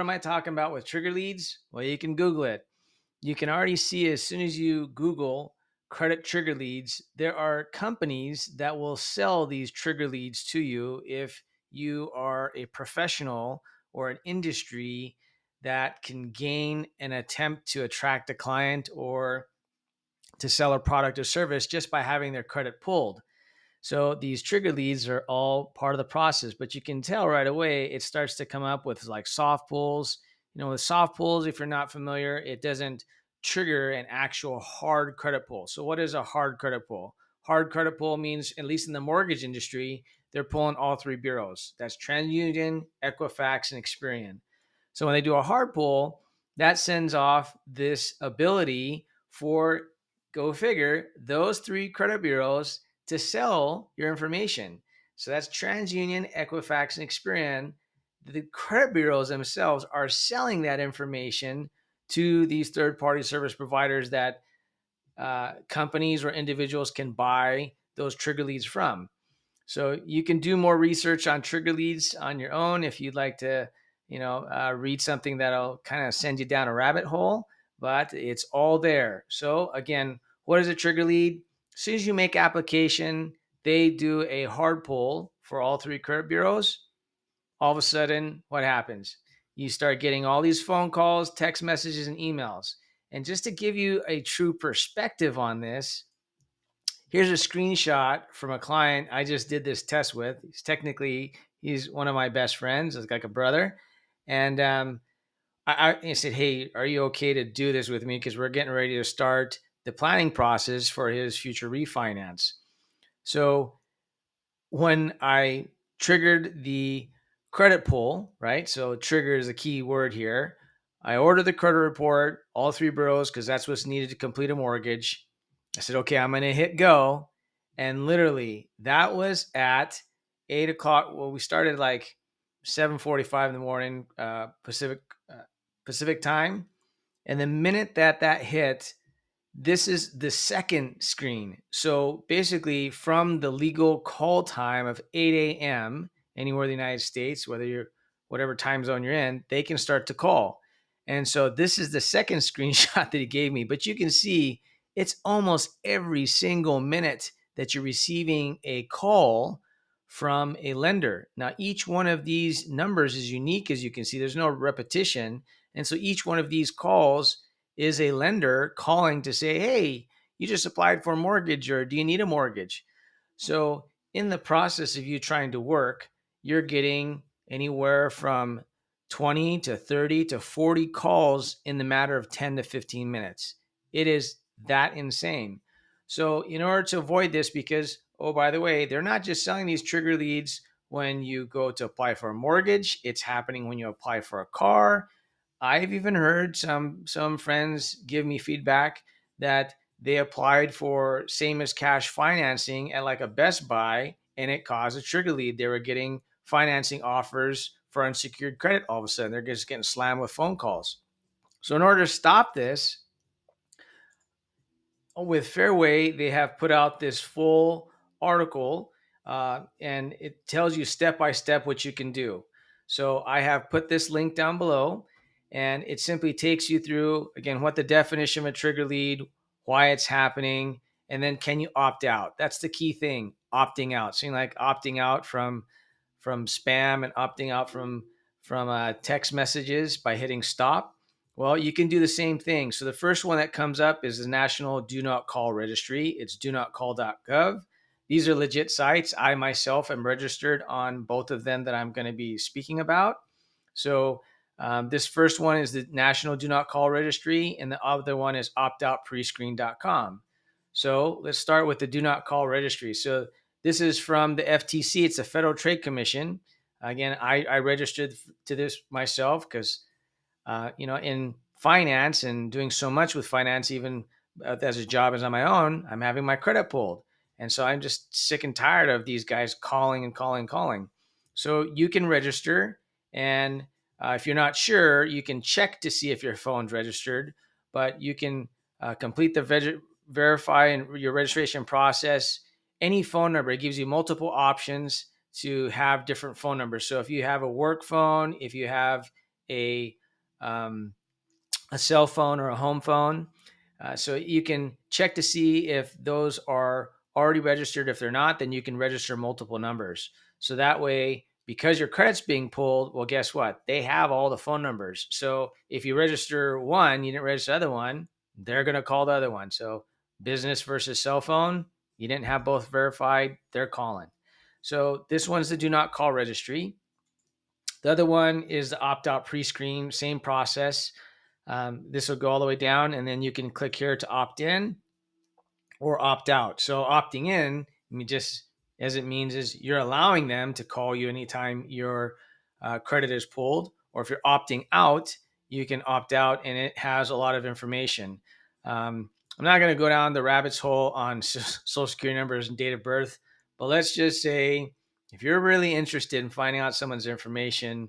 What am I talking about with trigger leads? Well, you can Google it. You can already see as soon as you Google credit trigger leads, there are companies that will sell these trigger leads to you if you are a professional or an industry that can gain an attempt to attract a client or to sell a product or service just by having their credit pulled. So these trigger leads are all part of the process, but you can tell right away it starts to come up with like soft pulls. With soft pulls, if you're not familiar, it doesn't trigger an actual hard credit pull. So what is a hard credit pull? Hard credit pull means, at least in the mortgage industry, they're pulling all three bureaus. That's TransUnion, Equifax, and Experian. So when they do a hard pull, that sends off this ability for, go figure, those three credit bureaus to sell your information. So that's TransUnion, Equifax, and Experian. The credit bureaus themselves are selling that information to these third-party service providers that companies or individuals can buy those trigger leads from. So you can do more research on trigger leads on your own if you'd like to, read something that'll kind of send you down a rabbit hole, but it's all there. So again, what is a trigger lead? As soon as you make application, they do a hard pull for all three credit bureaus. All of a sudden, what happens? You start getting all these phone calls, text messages, and emails. And just to give you a true perspective on this, here's a screenshot from a client I just did this test with. He's one of my best friends. It's like a brother. And I said, hey, are you okay to do this with me? Because we're getting ready to start the planning process for his future refinance. So when I triggered the credit pull, right? So trigger is a key word here. I ordered the credit report, all three bureaus, because that's what's needed to complete a mortgage. I said, okay, I'm going to hit go. And literally, that was at 8 o'clock. Well, we started like 7:45 in the morning, Pacific time. And the minute that hit, this is the second screen. So basically, from the legal call time of 8 a.m. anywhere in the United States, whether you're whatever time zone you're in, they can start to call. And so this is the second screenshot that he gave me. But you can see it's almost every single minute that you're receiving a call from a lender. Now, each one of these numbers is unique, as you can see. There's no repetition. And so each one of these calls is a lender calling to say, hey, you just applied for a mortgage, or do you need a mortgage? So in the process of you trying to work, you're getting anywhere from 20 to 30 to 40 calls in the matter of 10 to 15 minutes. It is that insane. So in order to avoid this, because, oh, by the way, they're not just selling these trigger leads when you go to apply for a mortgage. It's happening when you apply for a car. I've even heard some friends give me feedback that they applied for same as cash financing at like a Best Buy, and it caused a trigger lead. They were getting financing offers for unsecured credit. All of a sudden, they're just getting slammed with phone calls. So in order to stop this, with Fairway, they have put out this full article, and it tells you step by step what you can do. So I have put this link down below, and it simply takes you through, again, what the definition of a trigger lead, why it's happening, and then can you opt out? That's the key thing, opting out. So like opting out from spam and opting out from text messages by hitting stop. Well, you can do the same thing. So the first one that comes up is the National Do Not Call Registry. It's donotcall.gov. These are legit sites. I myself am registered on both of them that I'm going to be speaking about. So this first one is the National Do Not Call Registry, and the other one is optoutprescreen.com. So let's start with the Do Not Call Registry. So this is from the FTC. It's a Federal Trade Commission. Again, I registered to this myself because in finance and doing so much with finance, even as a job as on my own, I'm having my credit pulled. And so I'm just sick and tired of these guys calling and calling and calling. So you can register. And if you're not sure, you can check to see if your phone's registered, but you can complete the verify and your registration process. Any phone number, it gives you multiple options to have different phone numbers. So if you have a work phone, if you have a um, a cell phone or a home phone. So you can check to see if those are already registered. If they're not, then you can register multiple numbers. So that way, because your credit's being pulled, well, guess what? They have all the phone numbers. So if you register one, you didn't register the other one, they're going to call the other one. So business versus cell phone, you didn't have both verified, they're calling. So this one's the do not call registry. The other one is the opt out pre screen, same process. This will go all the way down, and then you can click here to opt in or opt out. So opting in, just as it means is you're allowing them to call you anytime your credit is pulled, or if you're opting out, you can opt out, and it has a lot of information. I'm not going to go down the rabbit's hole on social security numbers and date of birth, but let's just say if you're really interested in finding out someone's information,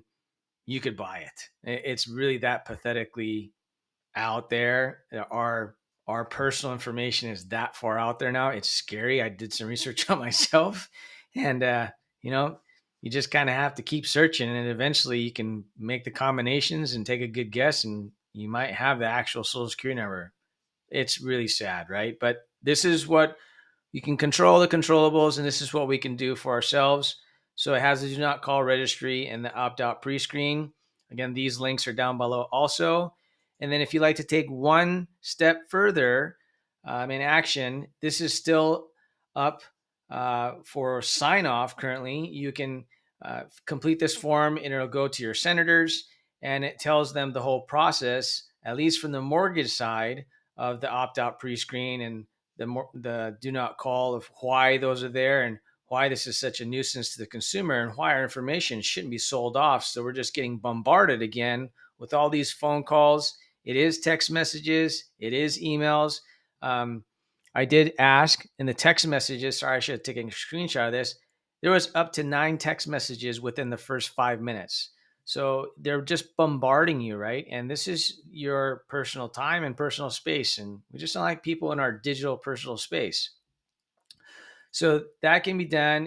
you could buy it. It's really that pathetically out there. Our personal information is that far out there now. It's scary. I did some research on myself, and you know, you just kind of have to keep searching, and eventually you can make the combinations and take a good guess, and you might have the actual social security number. It's really sad, right? But this is what you can control the controllables, and this is what we can do for ourselves. So it has the do not call registry and the opt out pre screen. Again, these links are down below also. And then if you'd like to take one step further in action, this is still up for sign off currently. You can complete this form and it'll go to your senators, and it tells them the whole process, at least from the mortgage side of the opt out pre screen and the do not call, of why those are there and why this is such a nuisance to the consumer and why our information shouldn't be sold off. So we're just getting bombarded again with all these phone calls. It is text messages. It is emails. Um, I did ask in the text messages. Sorry, I should have taken a screenshot of this. There was up to 9 text messages within the first 5 minutes. So they're just bombarding you, right? And this is your personal time and personal space. And we just don't like people in our digital personal space. So that can be done.